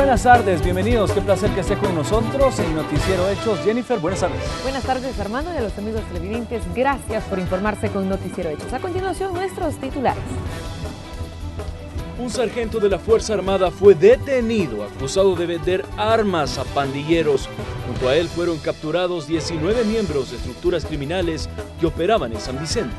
buenas tardes, bienvenidos. Qué placer que esté con nosotros en Noticiero Hechos. Jennifer, buenas tardes. Buenas tardes, Armando, y a los amigos televidentes, gracias por informarse con Noticiero Hechos. A continuación, nuestros titulares. Un sargento de la Fuerza Armada fue detenido, acusado de vender armas a pandilleros. Junto a él fueron capturados 19 miembros de estructuras criminales que operaban en San Vicente.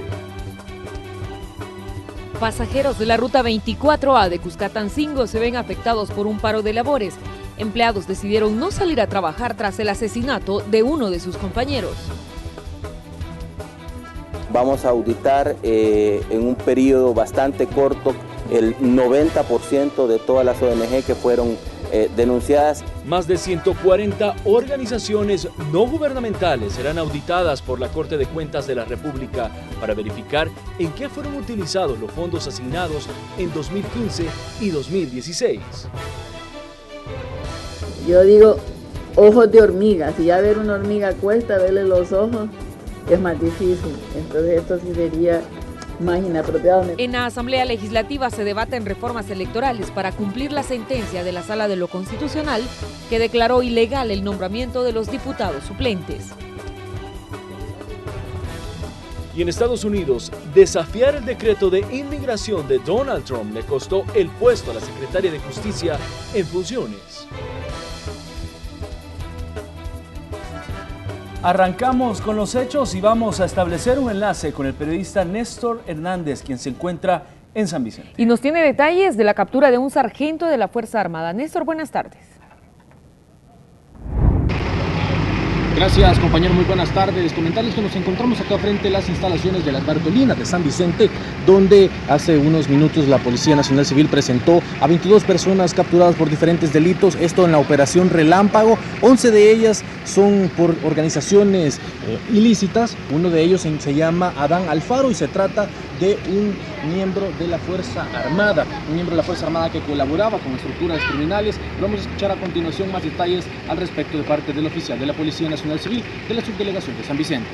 Pasajeros de la Ruta 24A de Cuscatancingo se ven afectados por un paro de labores. Empleados decidieron no salir a trabajar tras el asesinato de uno de sus compañeros. Vamos a auditar en un periodo bastante corto el 90% de todas las ONG que fueron denunciadas. Más de 140 organizaciones no gubernamentales serán auditadas por la Corte de Cuentas de la República para verificar en qué fueron utilizados los fondos asignados en 2015 y 2016. Yo digo, ojos de hormiga. Si ya ver una hormiga cuesta verle los ojos, es más difícil. Entonces esto sí sería más inapropiado. En la Asamblea Legislativa se debaten reformas electorales para cumplir la sentencia de la Sala de lo Constitucional que declaró ilegal el nombramiento de los diputados suplentes. Y en Estados Unidos, desafiar el decreto de inmigración de Donald Trump le costó el puesto a la secretaria de Justicia en funciones. Arrancamos con los hechos y vamos a establecer un enlace con el periodista Néstor Hernández, quien se encuentra en San Vicente. Y nos tiene detalles de la captura de un sargento de la Fuerza Armada. Néstor, buenas tardes. Gracias, compañero, muy buenas tardes. Comentarles que nos encontramos acá frente a las instalaciones de las Bartolinas de San Vicente, donde hace unos minutos la Policía Nacional Civil presentó a 22 personas capturadas por diferentes delitos, esto en la operación Relámpago. 11 de ellas son por organizaciones ilícitas. Uno de ellos se llama Adán Alfaro y se trata de un miembro de la Fuerza Armada, que colaboraba con estructuras criminales. Vamos a escuchar a continuación más detalles al respecto de parte del oficial de la Policía Nacional Civil de la Subdelegación de San Vicente.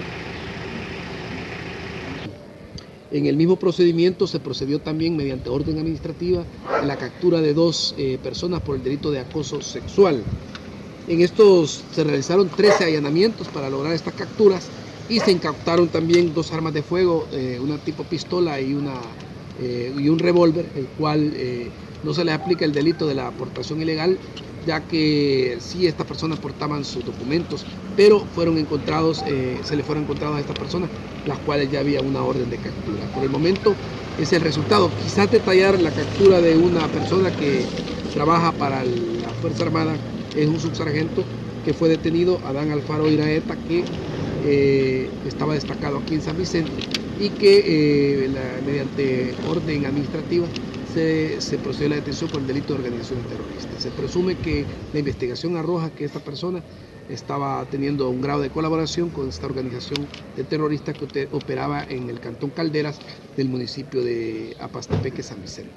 En el mismo procedimiento se procedió también mediante orden administrativa a la captura de 2 personas por el delito de acoso sexual. En estos se realizaron 13 allanamientos para lograr estas capturas y se incautaron también 2 armas de fuego, una tipo pistola y un revólver, el cual no se les aplica el delito de la aportación ilegal, ya que sí estas personas portaban sus documentos, pero se le fueron encontrados a estas personas, las cuales ya había una orden de captura. Por el momento es el resultado. Quizás detallar la captura de una persona que trabaja para la Fuerza Armada, es un subsargento que fue detenido, Adán Alfaro Iraeta, que estaba destacado aquí en San Vicente y que mediante orden administrativa se procedió a la detención por el delito de organización terrorista. Se presume que la investigación arroja que esta persona estaba teniendo un grado de colaboración con esta organización de terroristas que operaba en el cantón Calderas del municipio de Apastepeque, San Vicente.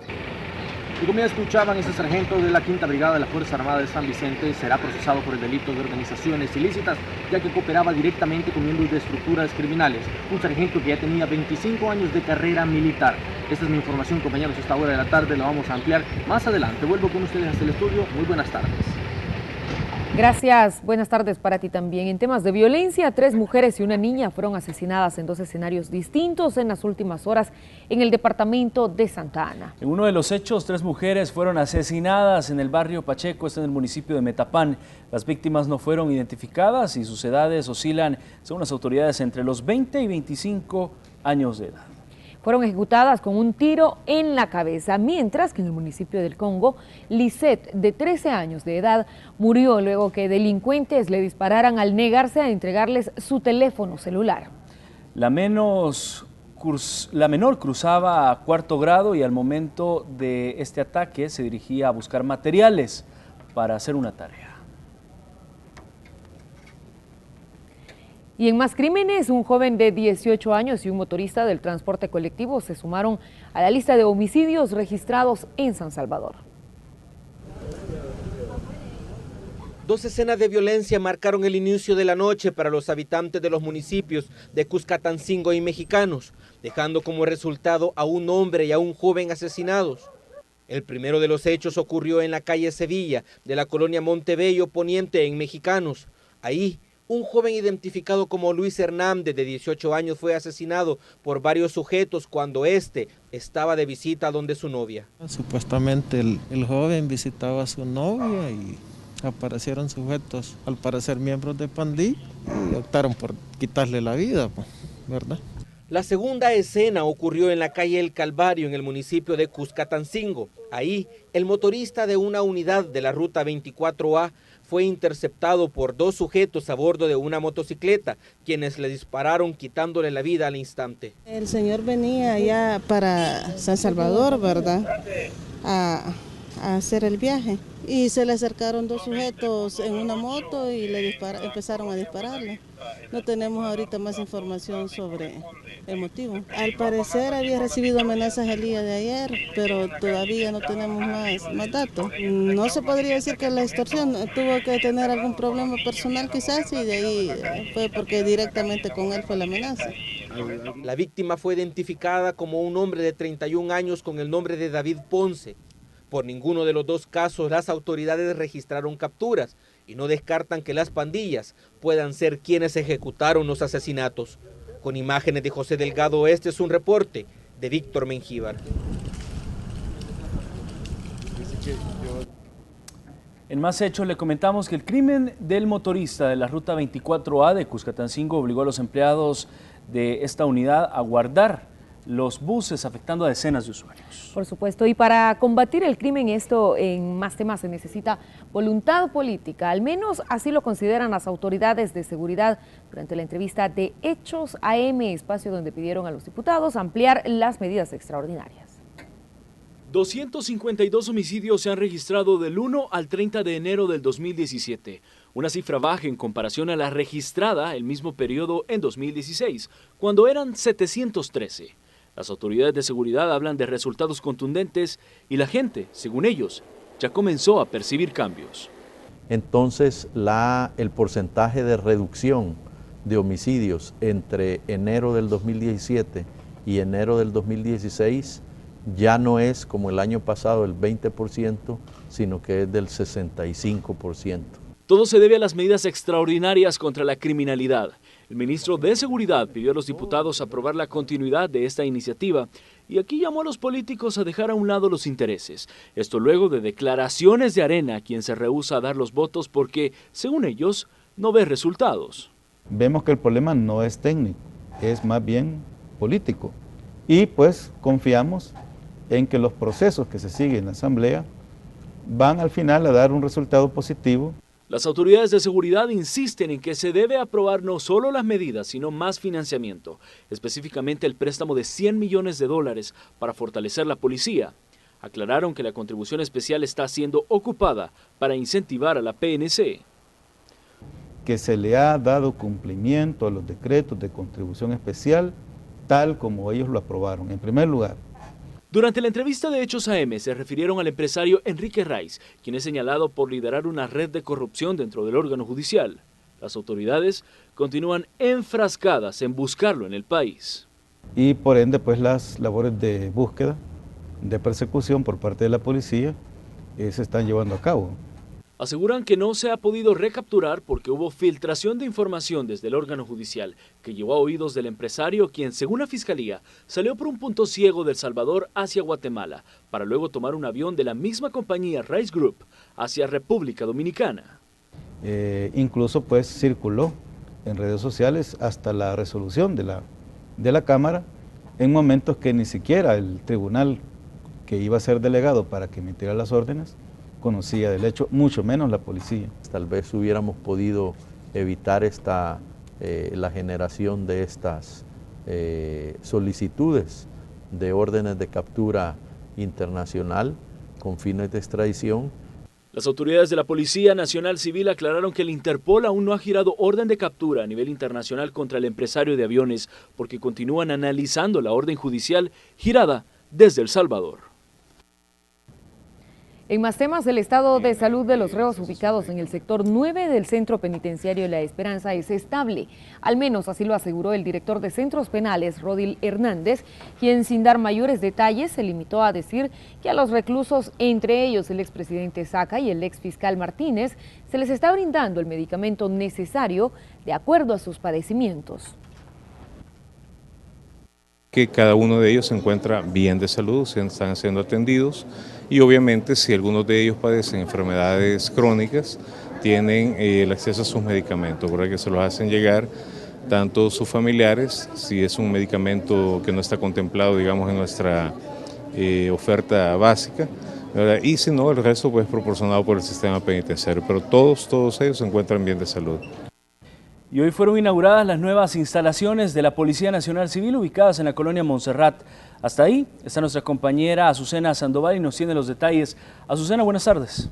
Y como ya escuchaban, este sargento de la 5ª Brigada de la Fuerza Armada de San Vicente será procesado por el delito de organizaciones ilícitas, ya que cooperaba directamente con miembros de estructuras criminales. Un sargento que ya tenía 25 años de carrera militar. Esta es mi información, compañeros, a esta hora de la tarde la vamos a ampliar más adelante. Vuelvo con ustedes hasta el estudio. Muy buenas tardes. Gracias, buenas tardes para ti también. En temas de violencia, 3 mujeres y una niña fueron asesinadas en 2 escenarios distintos en las últimas horas en el departamento de Santa Ana. En uno de los hechos, 3 mujeres fueron asesinadas en el barrio Pacheco, en el municipio de Metapán. Las víctimas no fueron identificadas y sus edades oscilan, según las autoridades, entre los 20 y 25 años de edad. Fueron ejecutadas con un tiro en la cabeza, mientras que en el municipio del Congo, Lisette, de 13 años de edad, murió luego que delincuentes le dispararan al negarse a entregarles su teléfono celular. La menor cruzaba a 4º grado y al momento de este ataque se dirigía a buscar materiales para hacer una tarea. Y en más crímenes, un joven de 18 años y un motorista del transporte colectivo se sumaron a la lista de homicidios registrados en San Salvador. 2 escenas de violencia marcaron el inicio de la noche para los habitantes de los municipios de Cuscatancingo y Mexicanos, dejando como resultado a un hombre y a un joven asesinados. El primero de los hechos ocurrió en la calle Sevilla, de la colonia Montebello Poniente, en Mexicanos. Ahí, un joven identificado como Luis Hernández, de 18 años, fue asesinado por varios sujetos cuando éste estaba de visita donde su novia. Supuestamente el joven visitaba a su novia y aparecieron sujetos, al parecer miembros de pandilla, y optaron por quitarle la vida, ¿verdad? La segunda escena ocurrió en la calle El Calvario, en el municipio de Cuscatancingo. Ahí, el motorista de una unidad de la ruta 24A fue interceptado por dos sujetos a bordo de una motocicleta, quienes le dispararon quitándole la vida al instante. El señor venía ya para San Salvador, ¿verdad?, a hacer el viaje. Y se le acercaron dos sujetos en una moto y empezaron a dispararle. No tenemos ahorita más información sobre el motivo. Al parecer había recibido amenazas el día de ayer, pero todavía no tenemos más datos. No se podría decir que la extorsión, tuvo que tener algún problema personal quizás, y de ahí fue porque directamente con él fue la amenaza. La víctima fue identificada como un hombre de 31 años con el nombre de David Ponce. Por ninguno de los dos casos las autoridades registraron capturas y no descartan que las pandillas puedan ser quienes ejecutaron los asesinatos. Con imágenes de José Delgado, este es un reporte de Víctor Mengíbar. En más hechos le comentamos que el crimen del motorista de la ruta 24A de Cuscatancingo obligó a los empleados de esta unidad a guardar los buses, afectando a decenas de usuarios. Por supuesto, y para combatir el crimen, esto en más temas, se necesita voluntad política, al menos así lo consideran las autoridades de seguridad durante la entrevista de Hechos AM, espacio donde pidieron a los diputados ampliar las medidas extraordinarias. 252 homicidios se han registrado del 1 al 30 de enero del 2017, una cifra baja en comparación a la registrada el mismo periodo en 2016, cuando eran 713. Las autoridades de seguridad hablan de resultados contundentes y la gente, según ellos, ya comenzó a percibir cambios. Entonces, el porcentaje de reducción de homicidios entre enero del 2017 y enero del 2016 ya no es como el año pasado el 20%, sino que es del 65%. Todo se debe a las medidas extraordinarias contra la criminalidad. El ministro de Seguridad pidió a los diputados aprobar la continuidad de esta iniciativa y aquí llamó a los políticos a dejar a un lado los intereses. Esto luego de declaraciones de Arena, quien se rehúsa a dar los votos porque, según ellos, no ve resultados. Vemos que el problema no es técnico, es más bien político. Y pues confiamos en que los procesos que se siguen en la Asamblea van al final a dar un resultado positivo. Las autoridades de seguridad insisten en que se debe aprobar no solo las medidas, sino más financiamiento, específicamente el préstamo de $100 millones para fortalecer la policía. Aclararon que la contribución especial está siendo ocupada para incentivar a la PNC. Que se le ha dado cumplimiento a los decretos de contribución especial, tal como ellos lo aprobaron, en primer lugar. Durante la entrevista de Hechos AM se refirieron al empresario Enrique Raiz, quien es señalado por liderar una red de corrupción dentro del órgano judicial. Las autoridades continúan enfrascadas en buscarlo en el país. Y por ende, pues las labores de búsqueda, de persecución por parte de la policía se están llevando a cabo. Aseguran que no se ha podido recapturar porque hubo filtración de información desde el órgano judicial que llegó a oídos del empresario, quien, según la Fiscalía, salió por un punto ciego de El Salvador hacia Guatemala para luego tomar un avión de la misma compañía Rice Group hacia República Dominicana. Incluso pues circuló en redes sociales hasta la resolución de la Cámara en momentos que ni siquiera el tribunal que iba a ser delegado para que emitiera las órdenes conocía del hecho, mucho menos la policía. Tal vez hubiéramos podido evitar la generación de estas solicitudes de órdenes de captura internacional con fines de extradición. Las autoridades de la Policía Nacional Civil aclararon que el Interpol aún no ha girado orden de captura a nivel internacional contra el empresario de aviones porque continúan analizando la orden judicial girada desde El Salvador. En más temas, el estado de salud de los reos ubicados en el sector 9 del Centro Penitenciario La Esperanza es estable. Al menos así lo aseguró el director de Centros Penales, Rodil Hernández, quien sin dar mayores detalles se limitó a decir que a los reclusos, entre ellos el expresidente Saca y el exfiscal Martínez, se les está brindando el medicamento necesario de acuerdo a sus padecimientos. Que cada uno de ellos se encuentra bien de salud, están siendo atendidos y obviamente si algunos de ellos padecen enfermedades crónicas, tienen el acceso a sus medicamentos, ¿verdad? Que se los hacen llegar tanto sus familiares, si es un medicamento que no está contemplado, digamos, en nuestra oferta básica, ¿verdad? Y si no, el resto pues proporcionado por el sistema penitenciario, pero todos ellos se encuentran bien de salud. Y hoy fueron inauguradas las nuevas instalaciones de la Policía Nacional Civil ubicadas en la colonia Montserrat. Hasta ahí está nuestra compañera Azucena Sandoval y nos tiene los detalles. Azucena, buenas tardes.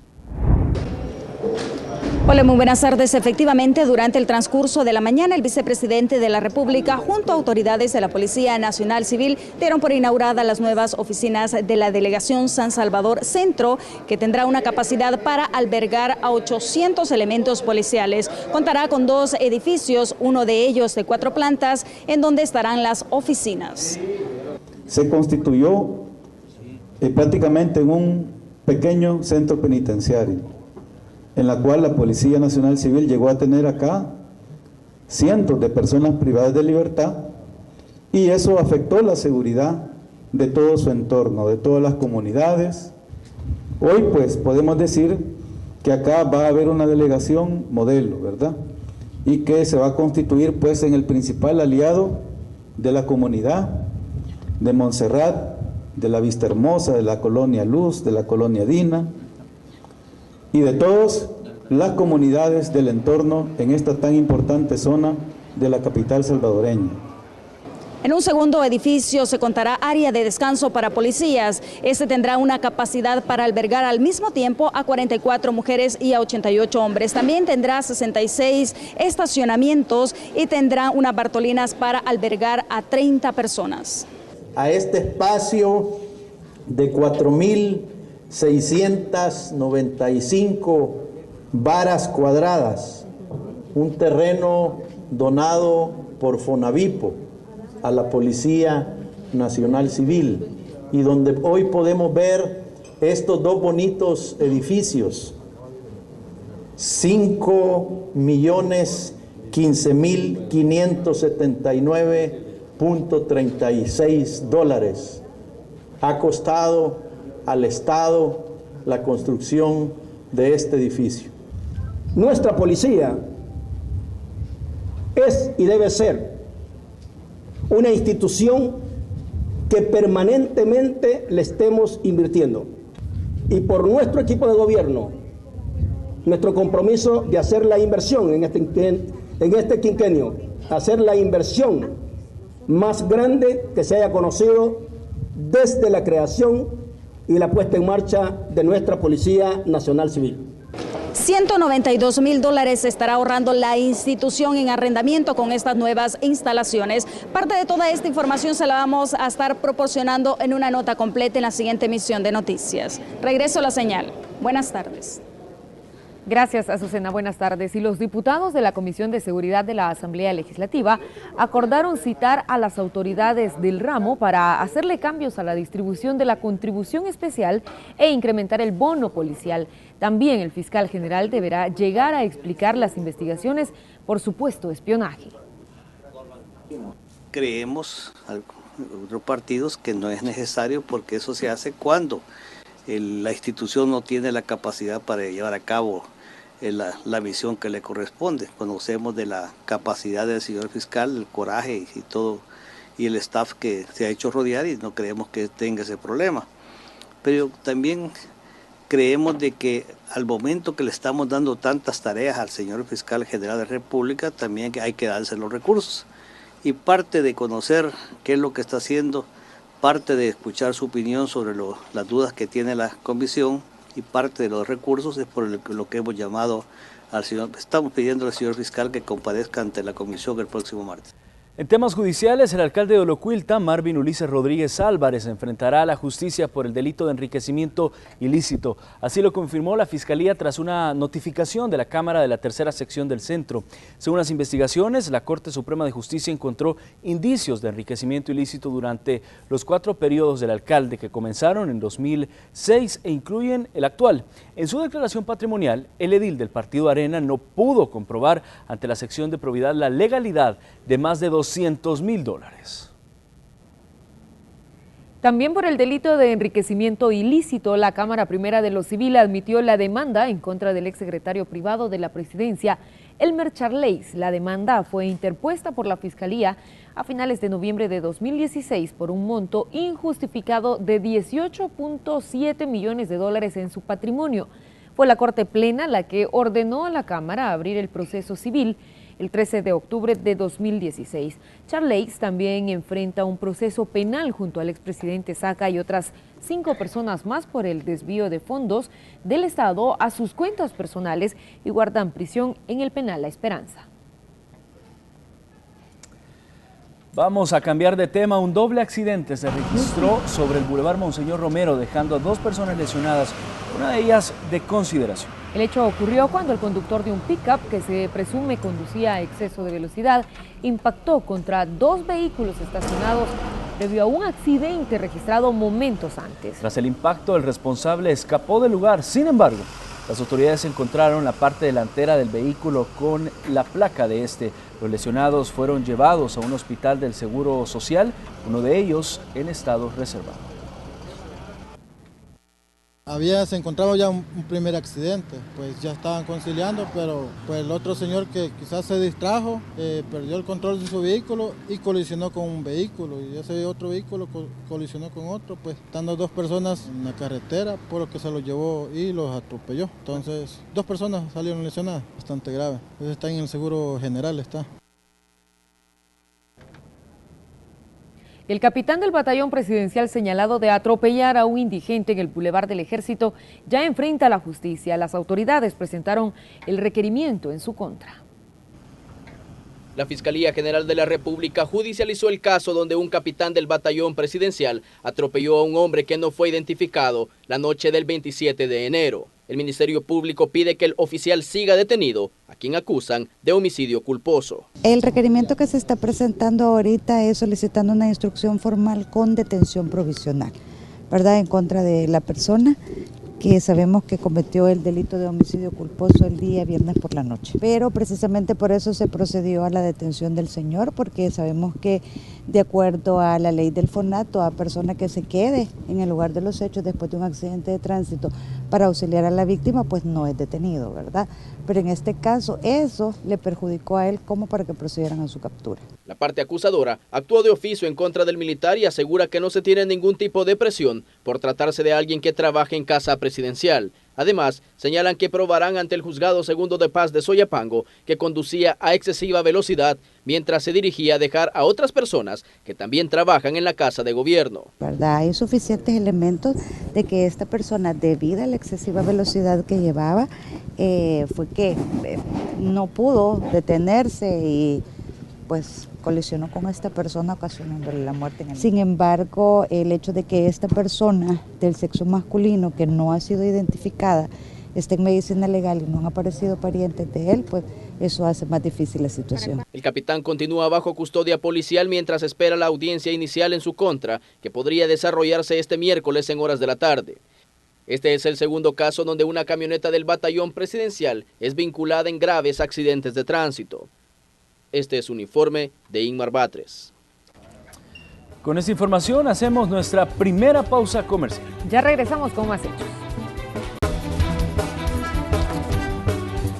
Hola, muy buenas tardes. Efectivamente, durante el transcurso de la mañana, el vicepresidente de la República, junto a autoridades de la Policía Nacional Civil, dieron por inauguradas las nuevas oficinas de la Delegación San Salvador Centro, que tendrá una capacidad para albergar a 800 elementos policiales. Contará con 2 edificios, uno de ellos de 4 plantas, en donde estarán las oficinas. Se constituyó prácticamente en un pequeño centro penitenciario, en la cual la Policía Nacional Civil llegó a tener acá cientos de personas privadas de libertad, y eso afectó la seguridad de todo su entorno, de todas las comunidades. Hoy pues podemos decir que acá va a haber una delegación modelo, ¿verdad? Y que se va a constituir pues en el principal aliado de la comunidad de Montserrat, de la Vista Hermosa, de la Colonia Luz, de la Colonia Dina, y de todas las comunidades del entorno en esta tan importante zona de la capital salvadoreña. En un segundo edificio se contará área de descanso para policías. Este tendrá una capacidad para albergar al mismo tiempo a 44 mujeres y a 88 hombres. También tendrá 66 estacionamientos y tendrá unas bartolinas para albergar a 30 personas. A este espacio de 4.695 varas cuadradas, un terreno donado por Fonavipo a la Policía Nacional Civil, y donde hoy podemos ver estos 2 bonitos edificios, 5.15.579.36 ha costado al Estado la construcción de este edificio. Nuestra policía es y debe ser una institución que permanentemente le estemos invirtiendo. Y por nuestro equipo de gobierno, nuestro compromiso de hacer la inversión en este quinquenio, hacer la inversión más grande que se haya conocido desde la creación y la puesta en marcha de nuestra Policía Nacional Civil. $192.000 estará ahorrando la institución en arrendamiento con estas nuevas instalaciones. Parte de toda esta información se la vamos a estar proporcionando en una nota completa en la siguiente emisión de noticias. Regreso a la señal. Buenas tardes. Gracias, Azucena. Buenas tardes. Y los diputados de la Comisión de Seguridad de la Asamblea Legislativa acordaron citar a las autoridades del ramo para hacerle cambios a la distribución de la contribución especial e incrementar el bono policial. También el fiscal general deberá llegar a explicar las investigaciones por supuesto espionaje. Creemos, otros partidos, que no es necesario, porque eso se hace cuando la institución no tiene la capacidad para llevar a cabo la misión que le corresponde. Conocemos de la capacidad del señor fiscal, el coraje y todo, y el staff que se ha hecho rodear, y no creemos que tenga ese problema. Pero también creemos de que al momento que le estamos dando tantas tareas al señor fiscal general de la República, también hay que darse los recursos. Y parte de conocer qué es lo que está haciendo, parte de escuchar su opinión sobre las dudas que tiene la comisión, y parte de los recursos es por lo que hemos llamado al señor. Estamos pidiendo al señor fiscal que comparezca ante la comisión el próximo martes. En temas judiciales, el alcalde de Olocuilta, Marvin Ulises Rodríguez Álvarez, enfrentará a la justicia por el delito de enriquecimiento ilícito. Así lo confirmó la Fiscalía tras una notificación de la Cámara de la Tercera Sección del Centro. Según las investigaciones, la Corte Suprema de Justicia encontró indicios de enriquecimiento ilícito durante los 4 periodos del alcalde que comenzaron en 2006 e incluyen el actual. En su declaración patrimonial, el edil del Partido Arena no pudo comprobar ante la sección de probidad la legalidad de más de $200.000. También por el delito de enriquecimiento ilícito, la Cámara Primera de lo Civil admitió la demanda en contra del exsecretario privado de la Presidencia, Elmer Charleys. La demanda fue interpuesta por la Fiscalía a finales de noviembre de 2016 por un monto injustificado de $18.7 millones en su patrimonio. Fue la Corte Plena la que ordenó a la Cámara abrir el proceso civil el 13 de octubre de 2016. Charleys también enfrenta un proceso penal junto al expresidente Saca y otras 5 personas más por el desvío de fondos del Estado a sus cuentas personales y guardan prisión en el penal La Esperanza. Vamos a cambiar de tema. Un doble accidente se registró sobre el Boulevard Monseñor Romero, dejando a 2 personas lesionadas, una de ellas de consideración. El hecho ocurrió cuando el conductor de un pick-up que se presume conducía a exceso de velocidad impactó contra 2 vehículos estacionados debido a un accidente registrado momentos antes. Tras el impacto, el responsable escapó del lugar. Sin embargo, las autoridades encontraron la parte delantera del vehículo con la placa de este. Los lesionados fueron llevados a un hospital del Seguro Social, uno de ellos en estado reservado. Se encontraba ya un primer accidente, pues ya estaban conciliando, pero pues el otro señor que quizás se distrajo, perdió el control de su vehículo y colisionó con un vehículo, y ese otro vehículo colisionó con otro, pues estando 2 personas en la carretera, por lo que se los llevó y los atropelló. Entonces 2 personas salieron lesionadas, bastante grave. Pues está en el seguro general, está. El capitán del batallón presidencial señalado de atropellar a un indigente en el Boulevard del Ejército ya enfrenta a la justicia. Las autoridades presentaron el requerimiento en su contra. La Fiscalía General de la República judicializó el caso donde un capitán del batallón presidencial atropelló a un hombre que no fue identificado la noche del 27 de enero. El Ministerio Público pide que el oficial siga detenido, a quien acusan de homicidio culposo. El requerimiento que se está presentando ahorita es solicitando una instrucción formal con detención provisional, ¿verdad?, en contra de la persona que sabemos que cometió el delito de homicidio culposo el día viernes por la noche. Pero precisamente por eso se procedió a la detención del señor, porque sabemos que de acuerdo a la ley del FONAT, toda persona que se quede en el lugar de los hechos después de un accidente de tránsito para auxiliar a la víctima, pues no es detenido, ¿verdad? Pero en este caso eso le perjudicó a él como para que procedieran a su captura. La parte acusadora actuó de oficio en contra del militar y asegura que no se tiene ningún tipo de presión por tratarse de alguien que trabaje en casa presidencial. Además, señalan que probarán ante el Juzgado Segundo de Paz de Soyapango que conducía a excesiva velocidad mientras se dirigía a dejar a otras personas que también trabajan en la Casa de Gobierno. ¿Verdad? Hay suficientes elementos de que esta persona, debido a la excesiva velocidad que llevaba, fue que no pudo detenerse y pues colisionó con esta persona ocasionándole la muerte en el... Sin embargo, el hecho de que esta persona del sexo masculino que no ha sido identificada esté en medicina legal y no han aparecido parientes de él, pues eso hace más difícil la situación. El capitán continúa bajo custodia policial mientras espera la audiencia inicial en su contra, que podría desarrollarse este miércoles en horas de la tarde. Este es el segundo caso donde una camioneta del batallón presidencial es vinculada en graves accidentes de tránsito. Este es un informe de Inmar Batres. Con esta información hacemos nuestra primera pausa comercial. Ya regresamos con más hechos.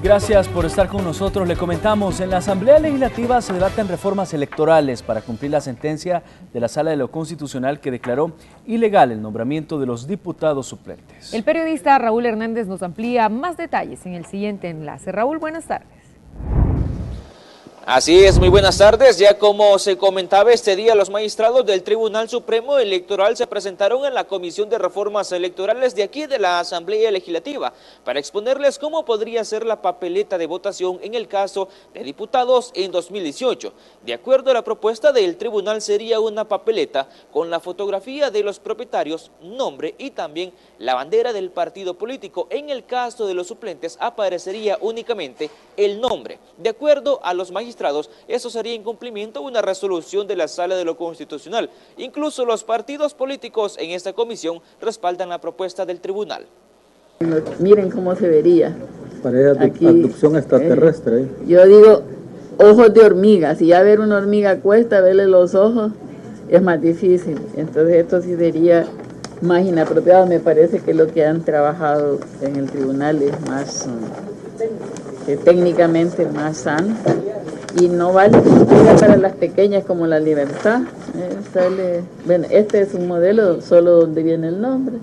Gracias por estar con nosotros. Le comentamos, en la Asamblea Legislativa se debaten reformas electorales para cumplir la sentencia de la Sala de lo Constitucional que declaró ilegal el nombramiento de los diputados suplentes. El periodista Raúl Hernández nos amplía más detalles en el siguiente enlace. Raúl, buenas tardes. Así es, muy buenas tardes. Ya como se comentaba este día, los magistrados del Tribunal Supremo Electoral se presentaron en la Comisión de Reformas Electorales de aquí de la Asamblea Legislativa para exponerles cómo podría ser la papeleta de votación en el caso de diputados en 2018. De acuerdo a la propuesta del tribunal, sería una papeleta con la fotografía de los propietarios, nombre y también la bandera del partido político. En el caso de los suplentes aparecería únicamente el nombre. De acuerdo a los magistrados, eso sería incumplimiento de una resolución de la Sala de lo Constitucional. Incluso los partidos políticos en esta comisión respaldan la propuesta del tribunal. Miren cómo se vería. Parece aquí, abducción extraterrestre. Yo digo ojos de hormiga. Si ya ver una hormiga cuesta, verle los ojos es más difícil. Entonces esto sí sería más inapropiado. Me parece que lo que han trabajado en el tribunal es más técnicamente más sano. Y no vale para las pequeñas como la Libertad. Bueno, este es un modelo solo donde viene el nombre.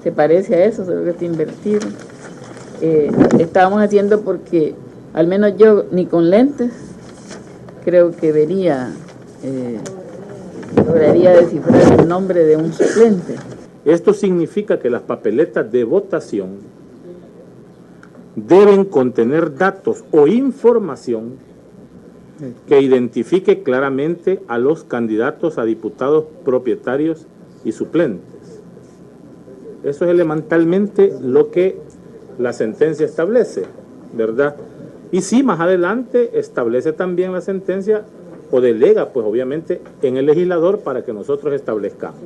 Se parece a eso, solo que está invertido. Estábamos haciendo porque, al menos yo, ni con lentes, creo que lograría descifrar el nombre de un suplente. Esto significa que las papeletas de votación deben contener datos o información que identifique claramente a los candidatos a diputados propietarios y suplentes. Eso es elementalmente lo que la sentencia establece, ¿verdad? Y sí, más adelante establece también la sentencia o delega, pues obviamente, en el legislador para que nosotros establezcamos.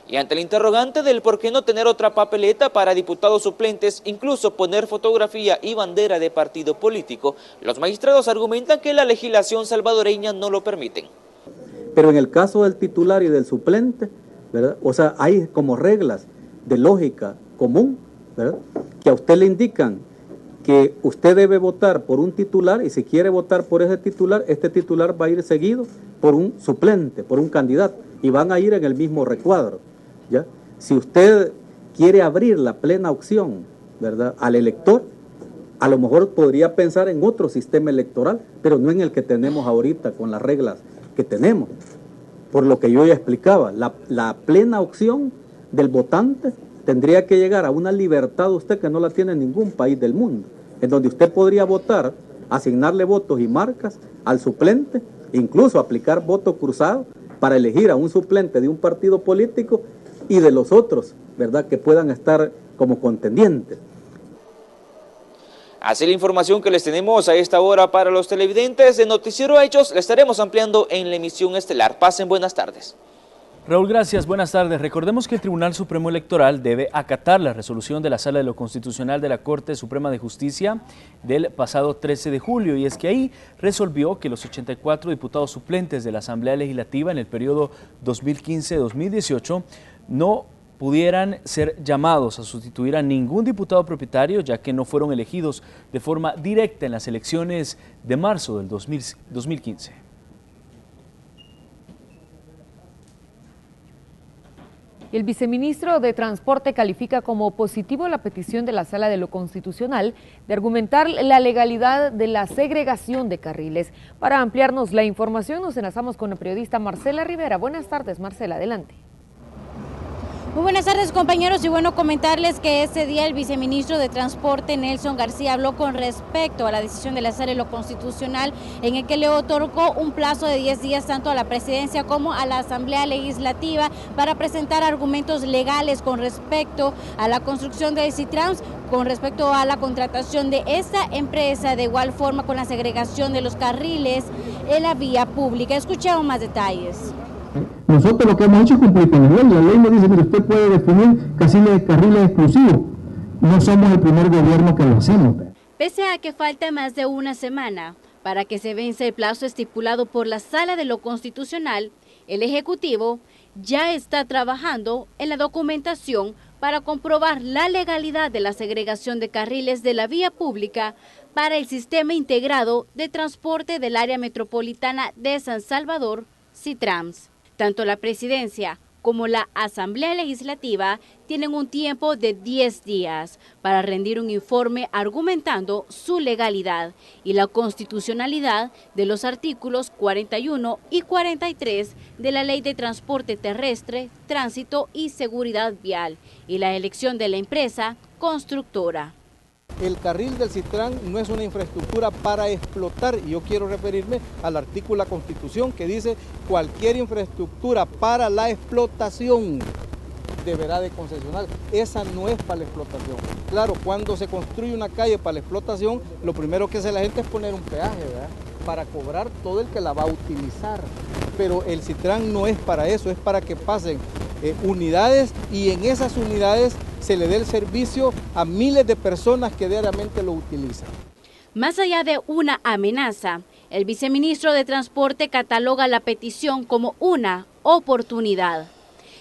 Y ante el interrogante del por qué no tener otra papeleta para diputados suplentes, incluso poner fotografía y bandera de partido político, los magistrados argumentan que la legislación salvadoreña no lo permiten. Pero en el caso del titular y del suplente, ¿verdad? O sea, hay como reglas de lógica común, ¿verdad? Que a usted le indican que usted debe votar por un titular y si quiere votar por ese titular, este titular va a ir seguido por un suplente, por un candidato y van a ir en el mismo recuadro. ¿Ya? Si usted quiere abrir la plena opción, ¿verdad?, al elector, a lo mejor podría pensar en otro sistema electoral, pero no en el que tenemos ahorita con las reglas que tenemos. Por lo que yo ya explicaba, la plena opción del votante tendría que llegar a una libertad usted que no la tiene en ningún país del mundo, en donde usted podría votar, asignarle votos y marcas al suplente, incluso aplicar voto cruzado para elegir a un suplente de un partido político y de los otros, ¿verdad?, que puedan estar como contendientes. Así la información que les tenemos a esta hora para los televidentes de Noticiero Hechos, la estaremos ampliando en la emisión estelar. Pasen buenas tardes. Raúl, gracias. Buenas tardes. Recordemos que el Tribunal Supremo Electoral debe acatar la resolución de la Sala de lo Constitucional de la Corte Suprema de Justicia del pasado 13 de julio, y es que ahí resolvió que los 84 diputados suplentes de la Asamblea Legislativa en el periodo 2015-2018 no pudieran ser llamados a sustituir a ningún diputado propietario, ya que no fueron elegidos de forma directa en las elecciones de marzo del 2015. El viceministro de Transporte califica como positivo la petición de la Sala de lo Constitucional de argumentar la legalidad de la segregación de carriles. Para ampliarnos la información nos enlazamos con la periodista Marcela Rivera. Buenas tardes, Marcela, adelante. Muy buenas tardes, compañeros, y bueno, comentarles que este día el viceministro de Transporte, Nelson García, habló con respecto a la decisión de la Sala de lo Constitucional en el que le otorgó un plazo de 10 días tanto a la presidencia como a la Asamblea Legislativa para presentar argumentos legales con respecto a la construcción de Citrans, con respecto a la contratación de esta empresa, de igual forma con la segregación de los carriles en la vía pública. Escuchemos más detalles. Nosotros lo que hemos hecho es cumplir con la ley. La ley nos dice que usted puede definir carriles exclusivos. No somos el primer gobierno que lo hacemos. Pese a que falta más de una semana para que se vence el plazo estipulado por la Sala de lo Constitucional, el Ejecutivo ya está trabajando en la documentación para comprobar la legalidad de la segregación de carriles de la vía pública para el Sistema Integrado de Transporte del Área Metropolitana de San Salvador, Citrans. Tanto la presidencia como la Asamblea Legislativa tienen un tiempo de 10 días para rendir un informe argumentando su legalidad y la constitucionalidad de los artículos 41 y 43 de la Ley de Transporte Terrestre, Tránsito y Seguridad Vial y la elección de la empresa constructora. El carril del Citrán no es una infraestructura para explotar, y yo quiero referirme al artículo de la Constitución que dice cualquier infraestructura para la explotación deberá de concesionar. Esa no es para la explotación. Claro, cuando se construye una calle para la explotación, lo primero que hace la gente es poner un peaje, ¿verdad?, para cobrar todo el que la va a utilizar. Pero el Citrán no es para eso, es para que pasen unidades y en esas unidades se le dé el servicio a miles de personas que diariamente lo utilizan. Más allá de una amenaza, el viceministro de Transporte cataloga la petición como una oportunidad.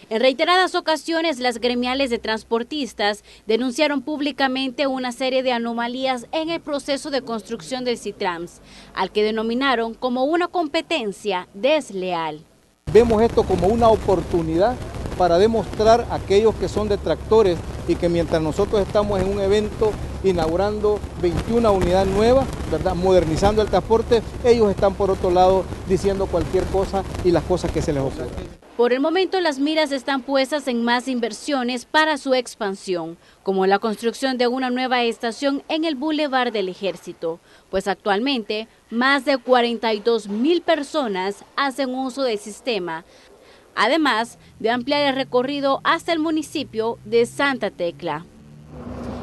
En reiteradas ocasiones, las gremiales de transportistas denunciaron públicamente una serie de anomalías en el proceso de construcción del Citrans, al que denominaron como una competencia desleal. Vemos esto como una oportunidad para demostrar a aquellos que son detractores y que mientras nosotros estamos en un evento inaugurando 21 unidades nuevas, ¿verdad?, modernizando el transporte, ellos están por otro lado diciendo cualquier cosa y las cosas que se les ocurren. Por el momento las miras están puestas en más inversiones para su expansión, como la construcción de una nueva estación en el Boulevard del Ejército, pues actualmente más de 42,000 personas hacen uso del sistema, además de ampliar el recorrido hasta el municipio de Santa Tecla.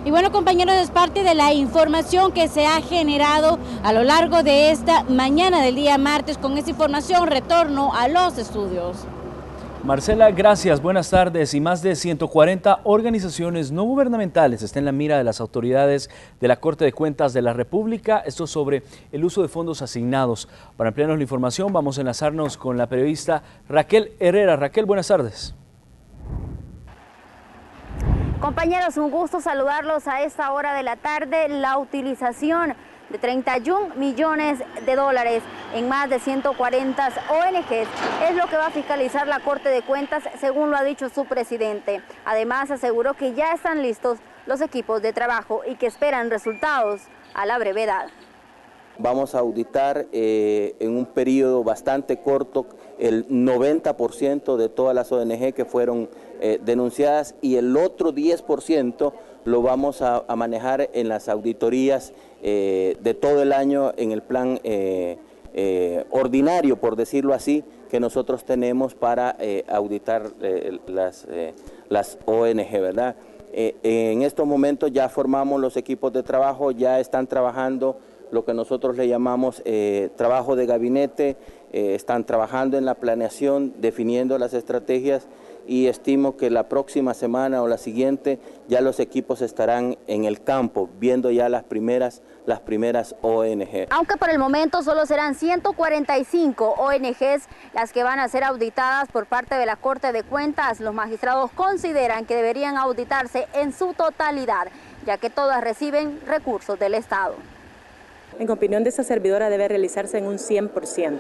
Y bueno, compañeros, es parte de la información que se ha generado a lo largo de esta mañana del día martes. Con esta información retorno a los estudios. Marcela, gracias, buenas tardes. Y más de 140 organizaciones no gubernamentales están en la mira de las autoridades de la Corte de Cuentas de la República. Esto sobre el uso de fondos asignados. Para ampliarnos la información vamos a enlazarnos con la periodista Raquel Herrera. Raquel, buenas tardes. Compañeros, un gusto saludarlos a esta hora de la tarde. La utilización de 31 millones de dólares en más de 140 ONGs es lo que va a fiscalizar la Corte de Cuentas, según lo ha dicho su presidente. Además, aseguró que ya están listos los equipos de trabajo y que esperan resultados a la brevedad. Vamos a auditar en un periodo bastante corto el 90% de todas las ONG que fueron denunciadas y el otro 10% lo vamos a manejar en las auditorías de todo el año en el plan ordinario, por decirlo así, que nosotros tenemos para auditar las ONG, ¿verdad? En estos momentos ya formamos los equipos de trabajo, ya están trabajando lo que nosotros le llamamos trabajo de gabinete, están trabajando en la planeación, definiendo las estrategias y estimo que la próxima semana o la siguiente ya los equipos estarán en el campo, viendo ya las primeras ONG. Aunque por el momento solo serán 145 ONGs las que van a ser auditadas por parte de la Corte de Cuentas, los magistrados consideran que deberían auditarse en su totalidad, ya que todas reciben recursos del Estado. En opinión de esta servidora debe realizarse en un 100%,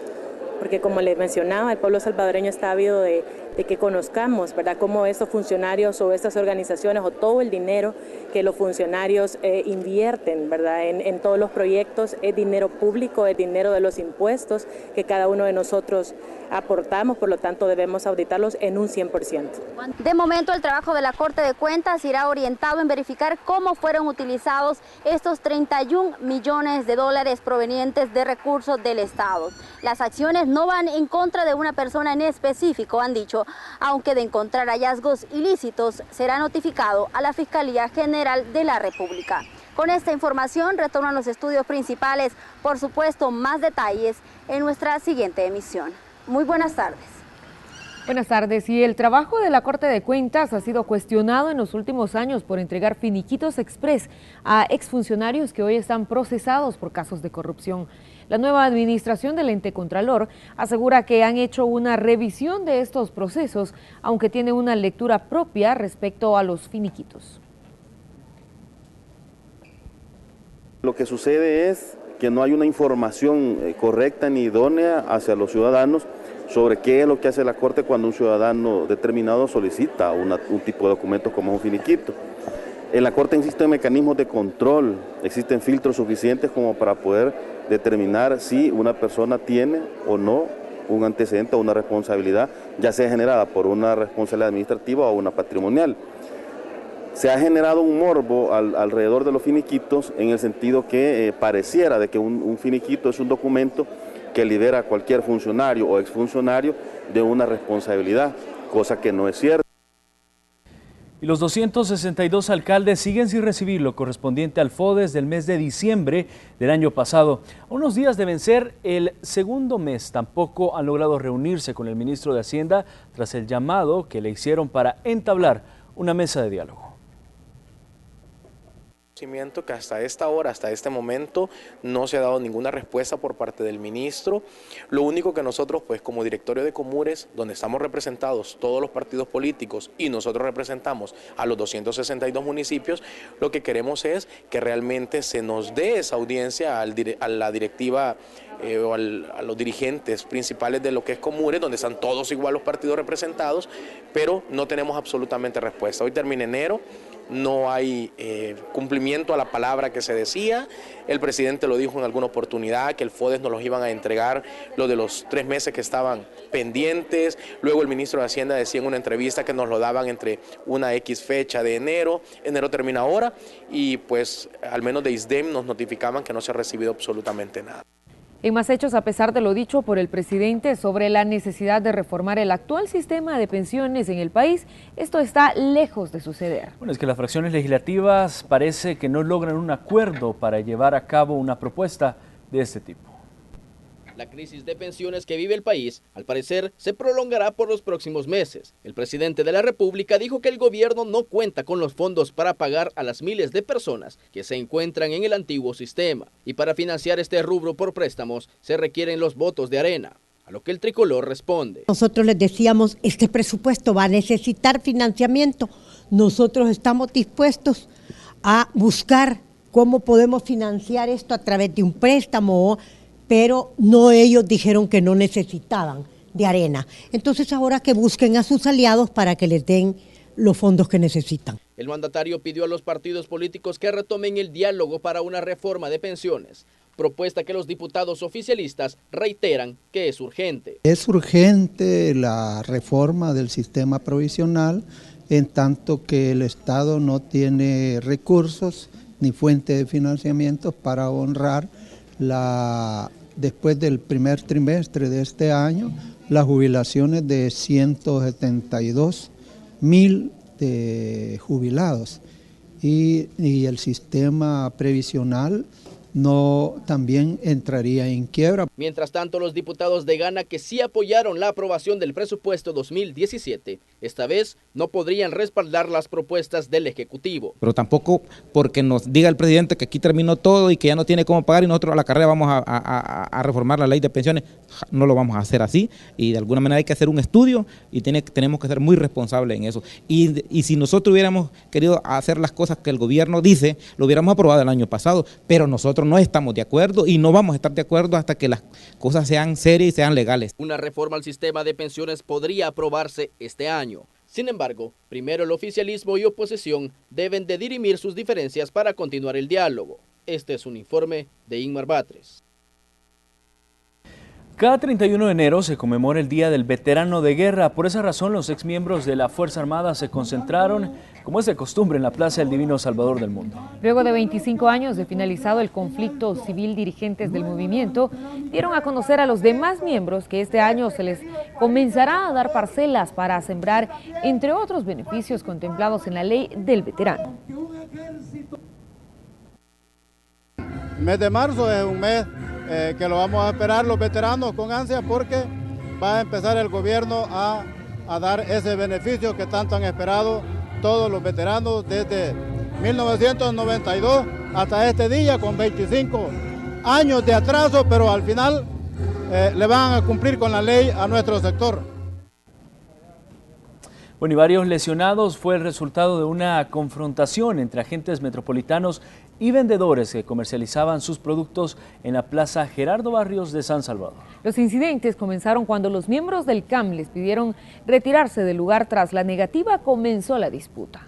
porque como les mencionaba, el pueblo salvadoreño está ávido de que conozcamos, ¿verdad?, cómo estos funcionarios o estas organizaciones o todo el dinero que los funcionarios invierten, ¿verdad?, en todos los proyectos es dinero público, es dinero de los impuestos que cada uno de nosotros aportamos, por lo tanto debemos auditarlos en un 100%. De momento el trabajo de la Corte de Cuentas irá orientado en verificar cómo fueron utilizados estos 31 millones de dólares provenientes de recursos del Estado. Las acciones no van en contra de una persona en específico, han dicho, aunque de encontrar hallazgos ilícitos será notificado a la Fiscalía General de la República. Con esta información retorno a los estudios principales, por supuesto más detalles en nuestra siguiente emisión. Muy buenas tardes. Buenas tardes. Y el trabajo de la Corte de Cuentas ha sido cuestionado en los últimos años por entregar finiquitos express a exfuncionarios que hoy están procesados por casos de corrupción. La nueva administración del ente Contralor asegura que han hecho una revisión de estos procesos, aunque tiene una lectura propia respecto a los finiquitos. Lo que sucede es que no hay una información correcta ni idónea hacia los ciudadanos sobre qué es lo que hace la Corte cuando un ciudadano determinado solicita un tipo de documento como un finiquito. En la Corte existen mecanismos de control, existen filtros suficientes como para poder determinar si una persona tiene o no un antecedente o una responsabilidad, ya sea generada por una responsabilidad administrativa o una patrimonial. Se ha generado un morbo alrededor de los finiquitos en el sentido que pareciera de que un finiquito es un documento que libera a cualquier funcionario o exfuncionario de una responsabilidad, cosa que no es cierta. Y los 262 alcaldes siguen sin recibir lo correspondiente al FODES del mes de diciembre del año pasado. A unos días de vencer el segundo mes, tampoco han logrado reunirse con el ministro de Hacienda tras el llamado que le hicieron para entablar una mesa de diálogo. Que hasta esta hora, hasta este momento, no se ha dado ninguna respuesta por parte del ministro. Lo único que nosotros, pues como directorio de Comures, donde estamos representados todos los partidos políticos y nosotros representamos a los 262 municipios, lo que queremos es que realmente se nos dé esa audiencia a la directiva o a los dirigentes principales de lo que es Comures, donde están todos igual los partidos representados, pero no tenemos absolutamente respuesta. Hoy termina enero. No hay cumplimiento a la palabra que se decía. El presidente lo dijo en alguna oportunidad, que el FODES nos los iban a entregar lo de los 3 meses que estaban pendientes. Luego el ministro de Hacienda decía en una entrevista que nos lo daban entre una X fecha de enero. Enero termina ahora y pues al menos de ISDEM nos notificaban que no se ha recibido absolutamente nada. En más hechos, a pesar de lo dicho por el presidente sobre la necesidad de reformar el actual sistema de pensiones en el país, esto está lejos de suceder. Bueno, es que las fracciones legislativas parece que no logran un acuerdo para llevar a cabo una propuesta de este tipo. La crisis de pensiones que vive el país, al parecer, se prolongará por los próximos meses. El presidente de la República dijo que el gobierno no cuenta con los fondos para pagar a las miles de personas que se encuentran en el antiguo sistema. Y para financiar este rubro por préstamos, se requieren los votos de Arena. A lo que el tricolor responde. Nosotros les decíamos, este presupuesto va a necesitar financiamiento. Nosotros estamos dispuestos a buscar cómo podemos financiar esto a través de un préstamo, pero no, ellos dijeron que no necesitaban de Arena. Entonces ahora que busquen a sus aliados para que les den los fondos que necesitan. El mandatario pidió a los partidos políticos que retomen el diálogo para una reforma de pensiones, propuesta que los diputados oficialistas reiteran que es urgente. Es urgente la reforma del sistema provisional, en tanto que el Estado no tiene recursos ni fuente de financiamiento para honrar después del primer trimestre de este año, las jubilaciones de 172,000 jubilados y el sistema previsional también entraría en quiebra. Mientras tanto, los diputados de Gana que sí apoyaron la aprobación del presupuesto 2017, esta vez no podrían respaldar las propuestas del Ejecutivo. Pero tampoco porque nos diga el presidente que aquí terminó todo y que ya no tiene cómo pagar y nosotros a la carrera vamos a reformar la ley de pensiones, no lo vamos a hacer así y de alguna manera hay que hacer un estudio y tenemos que ser muy responsables en eso. Y si nosotros hubiéramos querido hacer las cosas que el gobierno dice, lo hubiéramos aprobado el año pasado, pero nosotros no estamos de acuerdo y no vamos a estar de acuerdo hasta que las cosas sean serias y sean legales. Una reforma al sistema de pensiones podría aprobarse este año. Sin embargo, primero el oficialismo y oposición deben de dirimir sus diferencias para continuar el diálogo. Este es un informe de Inmar Batres. Cada 31 de enero se conmemora el Día del Veterano de Guerra. Por esa razón, los exmiembros de la Fuerza Armada se concentraron, como es de costumbre, en la Plaza del Divino Salvador del Mundo. Luego de 25 años de finalizado el conflicto civil, dirigentes del movimiento dieron a conocer a los demás miembros que este año se les comenzará a dar parcelas para sembrar, entre otros beneficios contemplados en la ley del veterano. El mes de marzo es un mes que lo vamos a esperar los veteranos con ansia porque va a empezar el gobierno a dar ese beneficio que tanto han esperado todos los veteranos desde 1992 hasta este día, con 25 años de atraso, pero al final le van a cumplir con la ley a nuestro sector. Bueno, y varios lesionados fue el resultado de una confrontación entre agentes metropolitanos y vendedores que comercializaban sus productos en la Plaza Gerardo Barrios de San Salvador. Los incidentes comenzaron cuando los miembros del CAM les pidieron retirarse del lugar. Tras la negativa comenzó la disputa.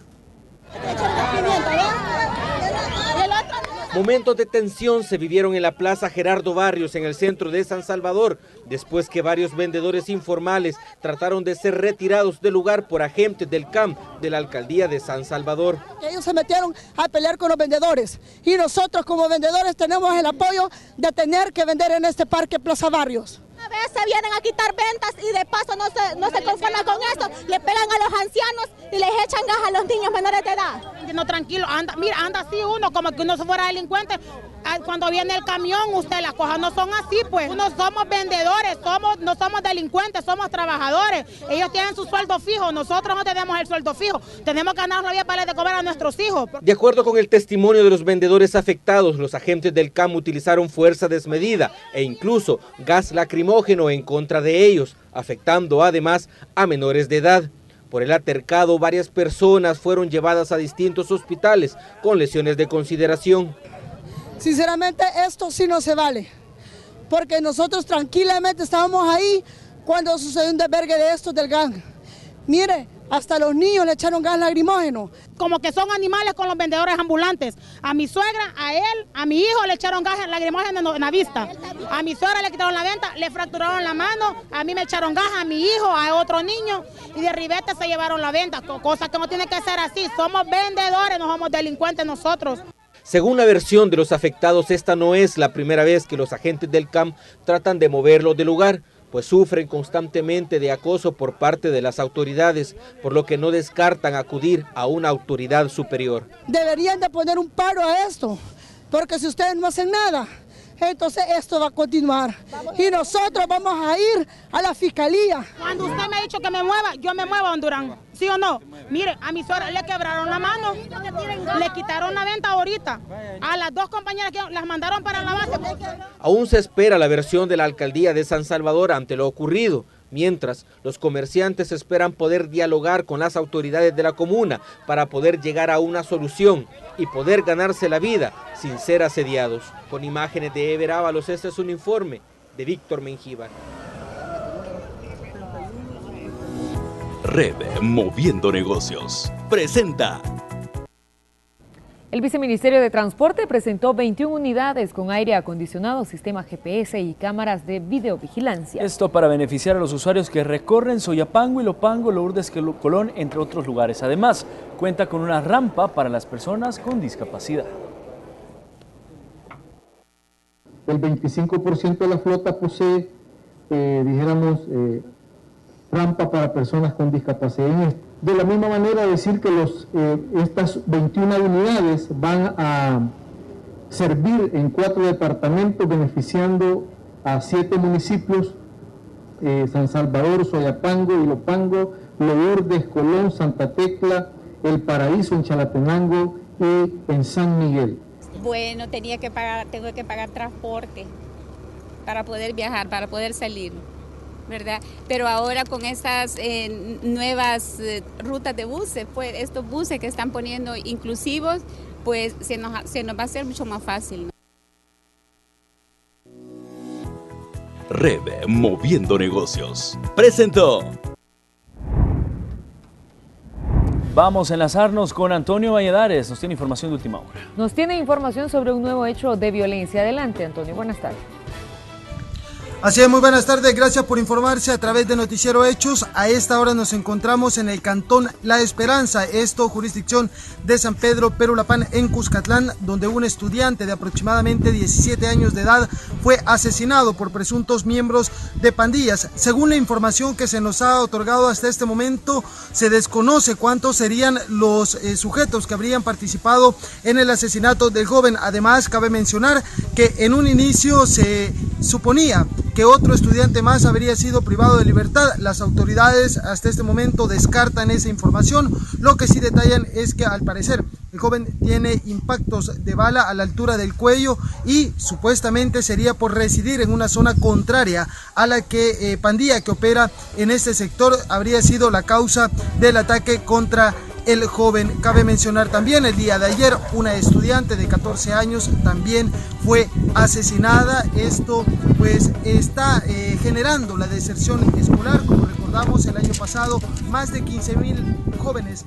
Momentos de tensión se vivieron en la Plaza Gerardo Barrios, en el centro de San Salvador, después que varios vendedores informales trataron de ser retirados del lugar por agentes del CAM de la Alcaldía de San Salvador. Ellos se metieron a pelear con los vendedores y nosotros como vendedores tenemos el apoyo de tener que vender en este parque Plaza Barrios. A veces vienen a quitar ventas y de paso no se conforman con esto, le pegan a los ancianos y les echan gas a los niños menores de edad. No, tranquilo, anda, mira, anda así uno, como que uno se fuera delincuente. Cuando viene el camión, las cosas no son así, pues. Uno somos vendedores, no somos delincuentes, somos trabajadores. Ellos tienen su sueldo fijo, nosotros no tenemos el sueldo fijo. Tenemos que ganarnos la vida para de comer a nuestros hijos. De acuerdo con el testimonio de los vendedores afectados, los agentes del CAM utilizaron fuerza desmedida e incluso gas lacrimógeno en contra de ellos, afectando además a menores de edad. Por el altercado, varias personas fueron llevadas a distintos hospitales con lesiones de consideración. Sinceramente esto sí no se vale, porque nosotros tranquilamente estábamos ahí cuando sucedió un desvergue de estos del gang. Mire, hasta los niños le echaron gas lacrimógeno. Como que son animales con los vendedores ambulantes. A mi suegra, a él, a mi hijo le echaron gas lacrimógeno en la vista. A mi suegra le quitaron la venta, le fracturaron la mano, a mí me echaron gas, a mi hijo, a otro niño, y de ribete se llevaron la venta. Cosa que no tiene que ser así. Somos vendedores, no somos delincuentes nosotros. Según la versión de los afectados, esta no es la primera vez que los agentes del CAM tratan de moverlos del lugar, pues sufren constantemente de acoso por parte de las autoridades, por lo que no descartan acudir a una autoridad superior. Deberían de poner un paro a esto, porque si ustedes no hacen nada, entonces esto va a continuar. Y nosotros vamos a ir a la fiscalía. Cuando usted me ha dicho que me mueva, yo me muevo a Hondurango. ¿Sí o no? Mire, a mi suegra le quebraron la mano, le quitaron la venta ahorita. A las dos compañeras que las mandaron para la base. Aún se espera la versión de la Alcaldía de San Salvador ante lo ocurrido, mientras los comerciantes esperan poder dialogar con las autoridades de la comuna para poder llegar a una solución y poder ganarse la vida sin ser asediados. Con imágenes de Ever Ábalos, este es un informe de Víctor Mengíbar. Red Moviendo Negocios presenta. El Viceministerio de Transporte presentó 21 unidades con aire acondicionado, sistema GPS y cámaras de videovigilancia. Esto para beneficiar a los usuarios que recorren Soyapango, Ilopango, Lourdes, Colón, entre otros lugares. Además, cuenta con una rampa para las personas con discapacidad. El 25% de la flota posee, rampa para personas con discapacidad. De la misma manera decir que estas 21 unidades van a servir en 4 departamentos beneficiando a 7 municipios, San Salvador, Soyapango, Ilopango, Lourdes, Colón, Santa Tecla, El Paraíso en Chalatenango y en San Miguel. Bueno, tengo que pagar transporte para poder viajar, para poder salir, ¿verdad? Pero ahora con estas nuevas rutas de buses, pues estos buses que están poniendo inclusivos, pues se nos va a hacer mucho más fácil, ¿no? Red Moviendo Negocios presentó. Vamos a enlazarnos con Antonio Valladares, nos tiene información de última hora. Nos tiene información sobre un nuevo hecho de violencia. Adelante, Antonio, buenas tardes. Así es, muy buenas tardes, gracias por informarse a través de Noticiero Hechos. A esta hora nos encontramos en el cantón La Esperanza, jurisdicción de San Pedro Perulapán en Cuscatlán, donde un estudiante de aproximadamente 17 años de edad fue asesinado por presuntos miembros de pandillas. Según la información que se nos ha otorgado hasta este momento, se desconoce cuántos serían los sujetos que habrían participado en el asesinato del joven. Además, cabe mencionar que en un inicio se suponía que otro estudiante más habría sido privado de libertad. Las autoridades hasta este momento descartan esa información. Lo que sí detallan es que al parecer El joven tiene impactos de bala a la altura del cuello y supuestamente sería por residir en una zona contraria a la que pandilla que opera en este sector habría sido la causa del ataque contra el joven. Cabe mencionar también el día de ayer una estudiante de 14 años también fue asesinada. Esto pues está generando la deserción escolar. Como recordamos, el año pasado más de 15,000 jóvenes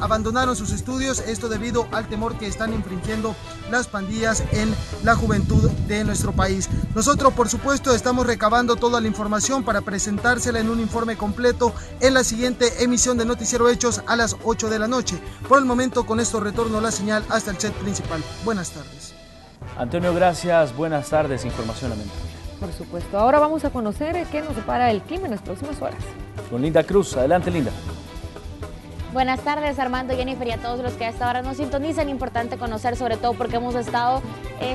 abandonaron sus estudios, esto debido al temor que están infringiendo las pandillas en la juventud de nuestro país. Nosotros, por supuesto, estamos recabando toda la información para presentársela en un informe completo en la siguiente emisión de Noticiero Hechos a las 8 de la noche. Por el momento, con esto retorno la señal hasta el set principal. Buenas tardes. Antonio, gracias. Buenas tardes. Información lamentable. Por supuesto. Ahora vamos a conocer qué nos depara el clima en las próximas horas. Con Linda Cruz. Adelante, Linda. Buenas tardes, Armando, Jennifer, y a todos los que a esta hora nos sintonizan. Importante conocer, sobre todo porque hemos estado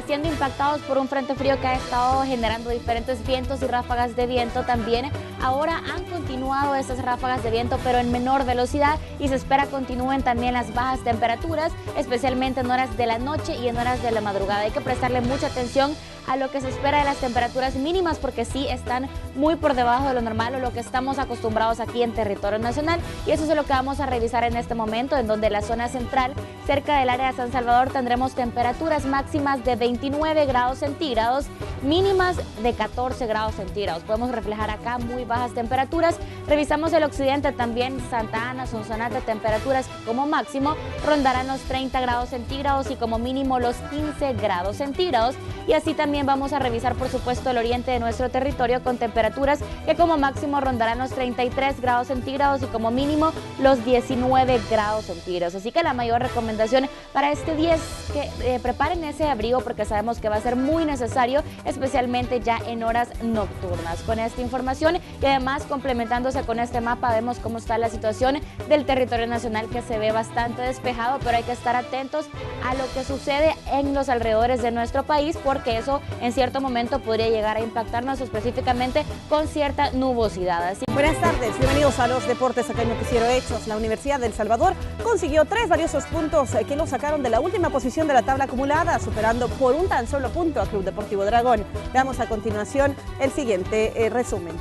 siendo impactados por un frente frío que ha estado generando diferentes vientos y ráfagas de viento. También ahora han continuado estas ráfagas de viento, pero en menor velocidad, y se espera continúen también las bajas temperaturas, especialmente en horas de la noche y en horas de la madrugada. Hay que prestarle mucha atención a lo que se espera de las temperaturas mínimas, porque sí están muy por debajo de lo normal o lo que estamos acostumbrados aquí en territorio nacional, y eso es lo que vamos a revisar en este momento, en donde la zona central, cerca del área de San Salvador, tendremos temperaturas máximas de 29 grados centígrados, mínimas de 14 grados centígrados. Podemos reflejar acá muy bajas temperaturas. Revisamos el occidente también, Santa Ana, son zonas de temperaturas que como máximo rondarán los 30 grados centígrados y como mínimo los 15 grados centígrados. Y así también vamos a revisar, por supuesto, el oriente de nuestro territorio con temperaturas que como máximo rondarán los 33 grados centígrados y como mínimo los 19 grados centígrados. Así que la mayor recomendación para este día es que preparen ese abrigo, porque sabemos que va a ser muy necesario, especialmente ya en horas nocturnas. Con esta información y además complementándose con este mapa, vemos cómo está la situación del territorio nacional, que se ve bastante despejado, pero hay que estar atentos a lo que sucede en los alrededores de nuestro país, porque eso en cierto momento podría llegar a impactarnos, específicamente con cierta nubosidad. Así... Buenas tardes, bienvenidos a los deportes acá en Noticiero Hechos. La Universidad de El Salvador consiguió 3 valiosos puntos que lo sacaron de la última posición de la tabla acumulada, superando por un tan solo punto a Club Deportivo Dragón. Veamos a continuación el siguiente resumen.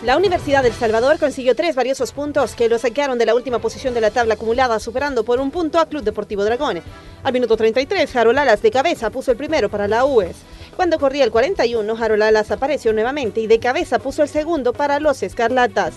La Universidad de El Salvador consiguió 3 valiosos puntos que lo sacaron de la última posición de la tabla acumulada, superando por un punto a Club Deportivo Dragón. Al minuto 33, Harold Alas de cabeza puso el primero para la UES. Cuando corría el 41, Harold Alas apareció nuevamente y de cabeza puso el segundo para los Escarlatas.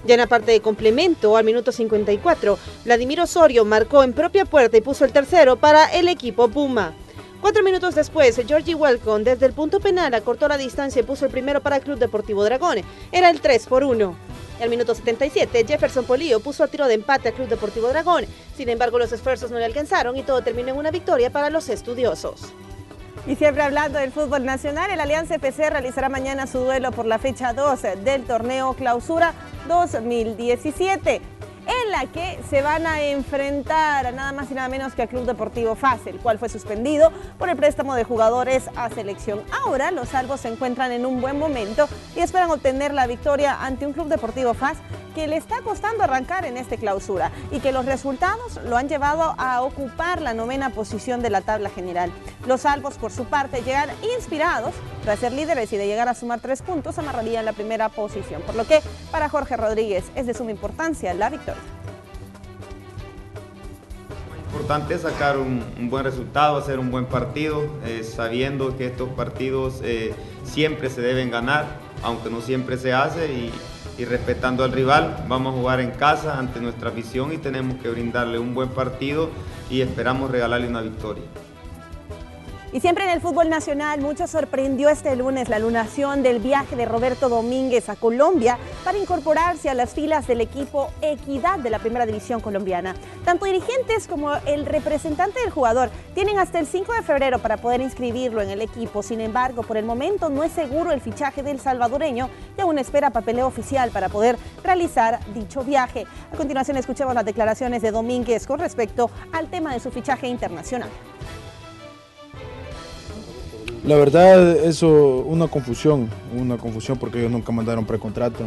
Ya en la parte de complemento, al minuto 54, Vladimir Osorio marcó en propia puerta y puso el tercero para el equipo Puma. 4 minutos después, Georgie Welcome desde el punto penal acortó la distancia y puso el primero para el Club Deportivo Dragón. Era el 3-1. Al minuto 77, Jefferson Polillo puso a tiro de empate a Club Deportivo Dragón. Sin embargo, los esfuerzos no le alcanzaron y todo terminó en una victoria para los estudiosos. Y siempre hablando del fútbol nacional, el Alianza FC realizará mañana su duelo por la fecha 2 del torneo Clausura 2017. En la que se van a enfrentar a nada más y nada menos que a Club Deportivo FAS, el cual fue suspendido por el préstamo de jugadores a selección. Ahora los salvos se encuentran en un buen momento y esperan obtener la victoria ante un Club Deportivo FAS que le está costando arrancar en este Clausura y que los resultados lo han llevado a ocupar la 9ª posición de la tabla general. Los salvos, por su parte, llegan inspirados tras ser líderes y de llegar a sumar 3 puntos amarrarían la primera posición, por lo que para Jorge Rodríguez es de suma importancia la victoria. Importante es sacar un buen resultado, hacer un buen partido, sabiendo que estos partidos siempre se deben ganar, aunque no siempre se hace, y respetando al rival. Vamos a jugar en casa ante nuestra afición y tenemos que brindarle un buen partido y esperamos regalarle una victoria. Y siempre en el fútbol nacional, mucho sorprendió este lunes la anunciación del viaje de Roberto Domínguez a Colombia para incorporarse a las filas del equipo Equidad de la Primera División colombiana. Tanto dirigentes como el representante del jugador tienen hasta el 5 de febrero para poder inscribirlo en el equipo. Sin embargo, por el momento no es seguro el fichaje del salvadoreño y aún espera papeleo oficial para poder realizar dicho viaje. A continuación escuchemos las declaraciones de Domínguez con respecto al tema de su fichaje internacional. La verdad, eso una confusión porque ellos nunca mandaron precontrato.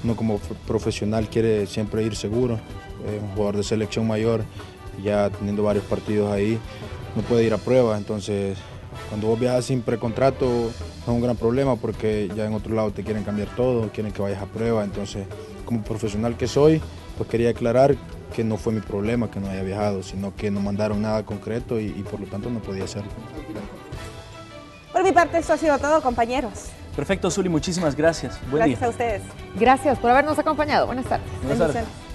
Uno como profesional quiere siempre ir seguro. Un jugador de selección mayor ya teniendo varios partidos ahí, no puede ir a prueba. Entonces, cuando vos viajas sin precontrato es un gran problema porque ya en otro lado te quieren cambiar todo, quieren que vayas a prueba. Entonces, como profesional que soy, pues quería aclarar que no fue mi problema que no haya viajado, sino que no mandaron nada concreto y por lo tanto no podía hacerlo. Por mi parte, esto ha sido todo, compañeros. Perfecto, Zuli, muchísimas gracias. Buen día. Gracias a ustedes. Gracias por habernos acompañado. Buenas tardes. Buenas tardes.